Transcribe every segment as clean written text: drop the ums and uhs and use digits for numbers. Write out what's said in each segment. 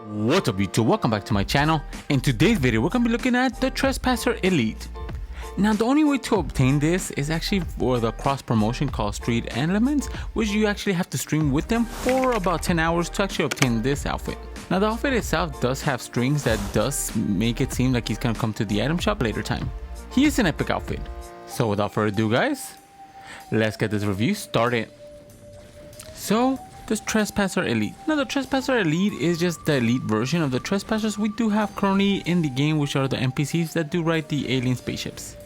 What's up YouTube, welcome back to my channel. In today's video we're going to be looking at the Trespasser Elite. Now the only way to obtain this is actually for the cross promotion called Street Elements, which you actually have to stream with them for about 10 hours to actually obtain this outfit. Now the outfit itself does have strings that does make it seem like he's going to come to the item shop later time. He is an epic outfit. So without further ado guys, let's get this review started. So the Trespasser Elite. Now the Trespasser Elite is just the elite version of the Trespassers we do have currently in the game, which are the NPCs that do ride the alien spaceships.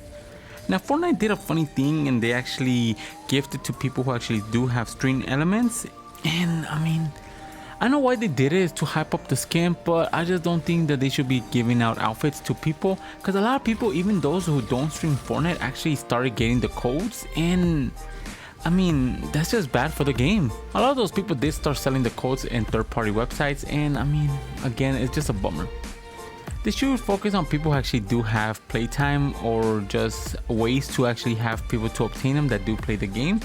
Now Fortnite did a funny thing and they actually gifted to people who actually do have string elements, and I know why they did it is to hype up the skin, but I just don't think that they should be giving out outfits to people, because a lot of people, even those who don't stream Fortnite, actually started getting the codes, and that's just bad for the game. A lot of those people did start selling the codes in third-party websites, and again, it's just a bummer. They should focus on people who actually do have playtime or just ways to actually have people to obtain them that do play the game,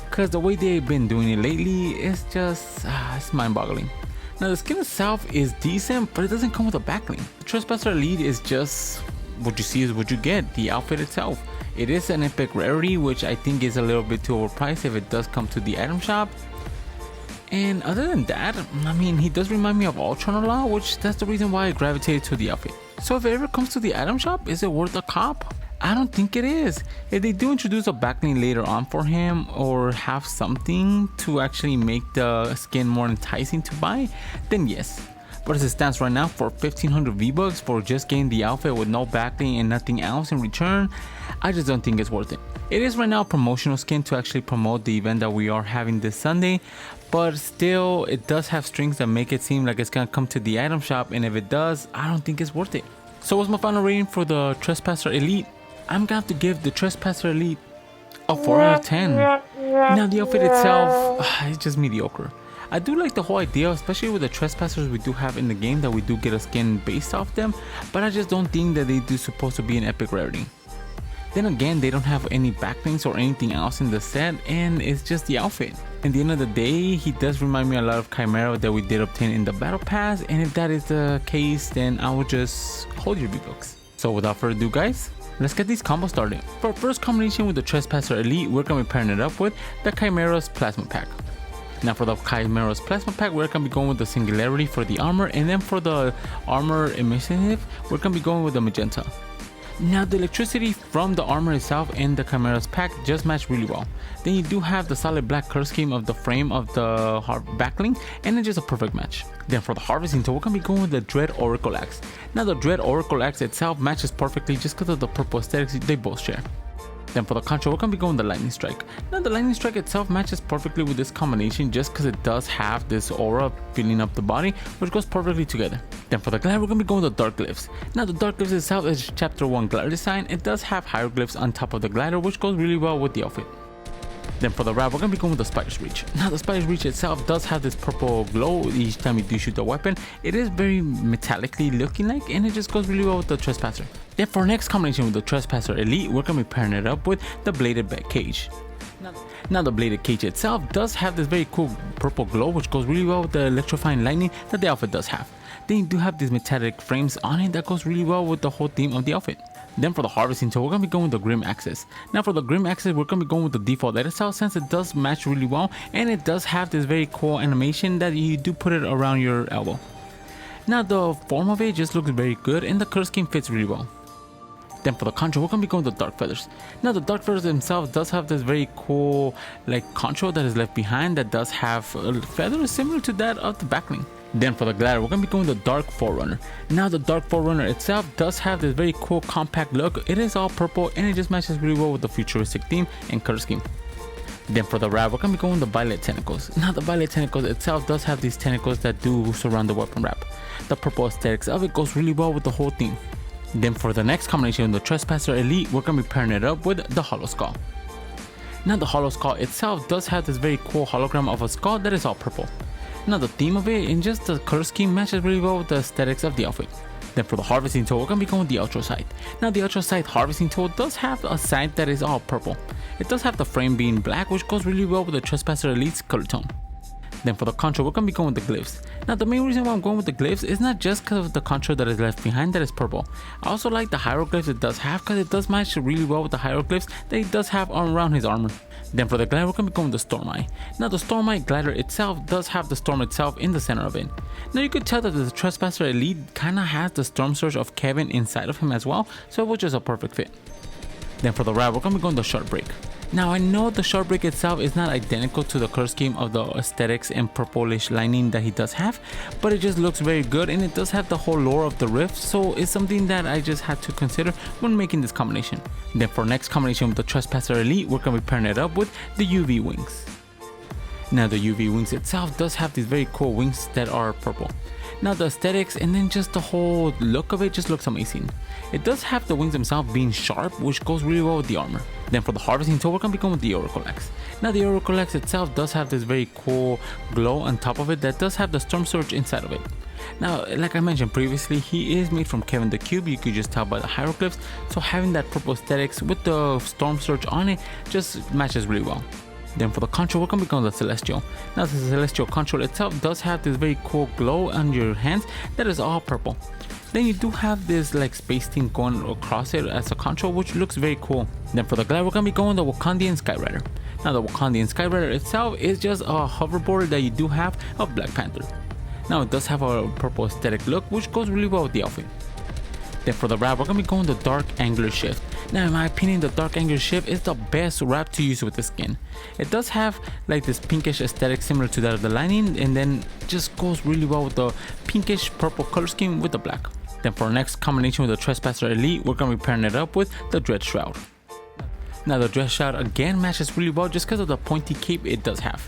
because the way they've been doing it lately is just it's mind-boggling. Now the skin itself is decent, but it doesn't come with a backling. The Trespasser Elite is just what you see is what you get. The outfit itself, it is an epic rarity, which I think is a little bit too overpriced if it does come to the item shop. And other than that, he does remind me of Ultron a lot, which that's the reason why I gravitated to the outfit. So if it ever comes to the item shop, is it worth a cop? I don't think it is. If they do introduce a backling later on for him, or have something to actually make the skin more enticing to buy, then yes. But as it stands right now, for 1500 V-Bucks for just getting the outfit with no backling and nothing else in return, I just don't think it's worth it. It is right now a promotional skin to actually promote the event that we are having this Sunday, but still it does have strings that make it seem like it's gonna come to the item shop, and if it does, I don't think it's worth it. So what's my final rating for the Trespasser Elite? I'm gonna have to give the Trespasser Elite a 4 out of 10. Now the outfit itself, it's just mediocre. I do like the whole idea, especially with the Trespassers we do have in the game, that we do get a skin based off them, but I just don't think that they do supposed to be an epic rarity. Then again, they don't have any backlinks or anything else in the set, and it's just the outfit. At the end of the day, he does remind me a lot of Chimera that we did obtain in the battle pass, and if that is the case, then I would just hold your V-Bucks. So without further ado guys, let's get these combos started. For our first combination with the Trespasser Elite, we're going to be pairing it up with the Chimera's Plasma Pack. Now for the Chimera's Plasma Pack, we're going to be going with the Singularity for the armor, and then for the armor initiative, we're going to be going with the Magenta. Now the electricity from the armor itself and the Chimera's pack just match really well. Then you do have the solid black curve scheme of the frame of the backling, and it's just a perfect match. Then for the harvesting tool, we're going to be going with the Dread Oracle Axe. Now the Dread Oracle Axe itself matches perfectly just because of the purple aesthetics they both share. Then for the control, we're going to be going with the Lightning Strike. Now the Lightning Strike itself matches perfectly with this combination just because it does have this aura filling up the body, which goes perfectly together. Then for the glider, we're going to be going with the Dark Glyphs. Now the Dark Glyphs itself is chapter 1 glider design. It does have hieroglyphs on top of the glider, which goes really well with the outfit. Then for the wrap, we're going to be going with the Spider's Reach. Now the Spider's Reach itself does have this purple glow each time you do shoot the weapon. It is very metallically looking like, and it just goes really well with the Trespasser. Then for our next combination with the Trespasser Elite, we're going to be pairing it up with the Bladed Bat Cage. Now the Bladed Cage itself does have this very cool purple glow, which goes really well with the electrifying lightning that the outfit does have. Then you do have these metallic frames on it that goes really well with the whole theme of the outfit. Then for the harvesting tool, we're going to be going with the Grim Axis. Now for the Grim Axis, we're going to be going with the default edit style, since it does match really well, and it does have this very cool animation that you do put it around your elbow. Now the form of it just looks very good, and the curve scheme fits really well. Then for the control, we're going to be going with the Dark Feathers. Now the Dark Feathers themselves does have this very cool control that is left behind that does have feathers similar to that of the backling. Then for the glider, we're going to be going with the Dark Forerunner. Now the Dark Forerunner itself does have this very cool compact look. It is all purple, and it just matches really well with the futuristic theme and color scheme. Then for the wrap, we're going to be going with the Violet Tentacles. Now the Violet Tentacles itself does have these tentacles that do surround the weapon wrap. The purple aesthetics of it goes really well with the whole theme. Then for the next combination with the Trespasser Elite, we're going to be pairing it up with the Hollow Skull. Now the Hollow Skull itself does have this very cool hologram of a skull that is all purple. Now the theme of it and just the color scheme matches really well with the aesthetics of the outfit. Then for the harvesting tool, we're going to be going with the Ultra Sight. Now the Ultra Sight harvesting tool does have a sight that is all purple. It does have the frame being black, which goes really well with the Trespasser Elite's color tone. Then for the contra, we're going to be going with the glyphs. Now the main reason why I'm going with the glyphs is not just because of the contra that is left behind that is purple. I also like the hieroglyphs it does have because it does match really well with the hieroglyphs that he does have around his armor. Then for the glider, we're going to be going with the Storm Eye. Now the Storm Eye glider itself does have the storm itself in the center of it. Now you could tell that the Trespasser Elite kind of has the Storm Surge of Kevin inside of him as well, so it was just a perfect fit. Then for the ride, we're going to be going with the Short Break. Now I know the Short Break itself is not identical to the color scheme of the aesthetics and purplish lining that he does have, but it just looks very good and it does have the whole lore of the rift, so it's something that I just had to consider when making this combination. Then for next combination with the Trespasser Elite, we're going to be pairing it up with the UV wings. Now the UV wings itself does have these very cool wings that are purple. Now the aesthetics and then just the whole look of it just looks amazing. It does have the wings themselves being sharp, which goes really well with the armor. Then for the harvesting tool, we're going to be going with the Oracle Axe. Now the Oracle Axe itself does have this very cool glow on top of it that does have the Storm Surge inside of it. Now, like I mentioned previously, he is made from Kevin the Cube, you could just tell by the hieroglyphs, so having that purple aesthetics with the Storm Surge on it just matches really well. Then for the control, we're going to be going with the Celestial. Now the Celestial control itself does have this very cool glow on your hands that is all purple. Then you do have this like space theme going across it as a control, which looks very cool. Then for the glide, we're going to be going with the Wakandian Skyrider. Now the Wakandian Skyrider itself is just a hoverboard that you do have of Black Panther. Now it does have a purple aesthetic look, which goes really well with the outfit. Then for the wrap, we're going to be going the Dark Angular Shift. Now in my opinion, the Dark Angular Shift is the best wrap to use with the skin. It does have like this pinkish aesthetic similar to that of the lining, and then just goes really well with the pinkish purple color scheme with the black. Then for our next combination with the Trespasser Elite, we're going to be pairing it up with the Dread Shroud. Now the Dread Shroud again matches really well just because of the pointy cape it does have.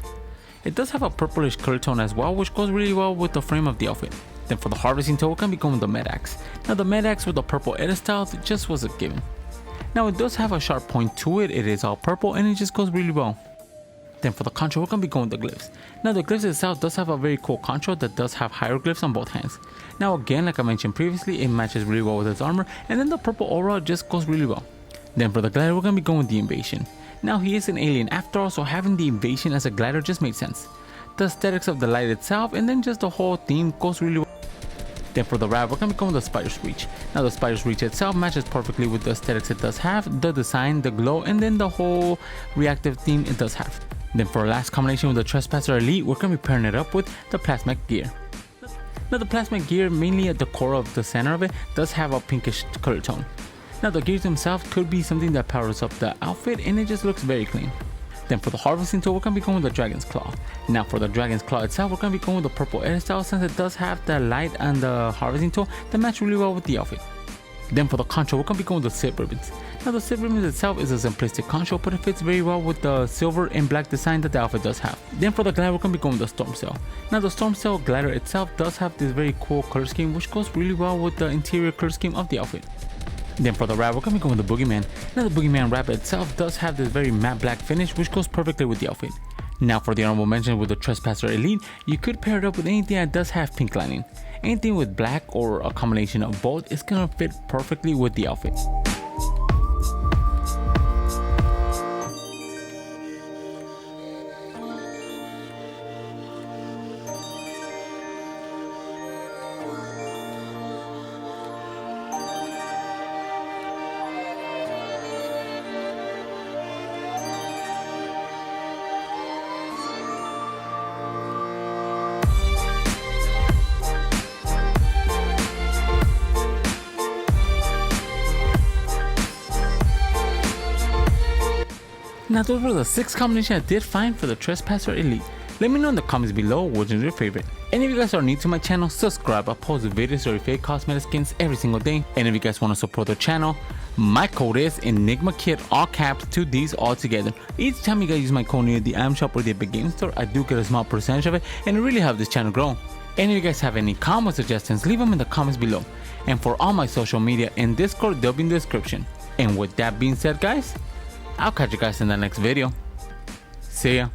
It does have a purplish color tone as well, which goes really well with the frame of the outfit. Then for the harvesting tool, we're going to be going with the Med Axe. Now the Med Axe with the purple edit style just was a given. Now it does have a sharp point to it, it is all purple and it just goes really well. Then for the control, we're going to be going with the glyphs. Now the glyphs itself does have a very cool control that does have hieroglyphs on both hands. Now again, like I mentioned previously, it matches really well with his armor, and then the purple aura just goes really well. Then for the glider, we're going to be going with the Invasion. Now he is an alien after all, so having the Invasion as a glider just made sense. The aesthetics of the light itself and then just the whole theme goes really well. Then for the wrap, we're going to be going with the Spider's Reach. Now the Spider's Reach itself matches perfectly with the aesthetics it does have, the design, the glow, and then the whole reactive theme it does have. Then for our last combination with the Trespasser Elite, we're going to be pairing it up with the Plasmic Gear. Now the Plasmic Gear, mainly at the core of the center of it, does have a pinkish color tone. Now the gears themselves could be something that powers up the outfit and it just looks very clean. Then for the harvesting tool, we're going to be going with the Dragon's Claw. Now for the Dragon's Claw itself, we're going to be going with the purple air style since it does have the light on the harvesting tool that match really well with the outfit. Then for the control, we're going to be going with the Silk Ribbons. Now the Silk Ribbons itself is a simplistic control, but it fits very well with the silver and black design that the outfit does have. Then for the glider, we're going to be going with the Storm Sail. Now the Storm Sail glider itself does have this very cool color scheme, which goes really well with the interior color scheme of the outfit. Then for the wrap, we're going to be going with the Boogeyman. Now the Boogeyman wrap itself does have this very matte black finish, which goes perfectly with the outfit. Now for the honorable mention with the Trespasser Elite, you could pair it up with anything that does have pink lining. Anything with black or a combination of both is going to fit perfectly with the outfit. Now those were the 6 combinations I did find for the Trespasser Elite. Let me know in the comments below which is your favorite. And if you guys are new to my channel, subscribe. I post videos of fake cosmetic skins every single day. And if you guys want to support the channel, my code is ENIGMAKIDD, all caps, 2 Ds all together. Each time you guys use my code near the item shop or the Epic Game Store, I do get a small percentage of it and it really helps this channel grow. And if you guys have any comment suggestions, leave them in the comments below. And for all my social media and Discord, they'll be in the description. And with that being said guys, I'll catch you guys in the next video. See ya.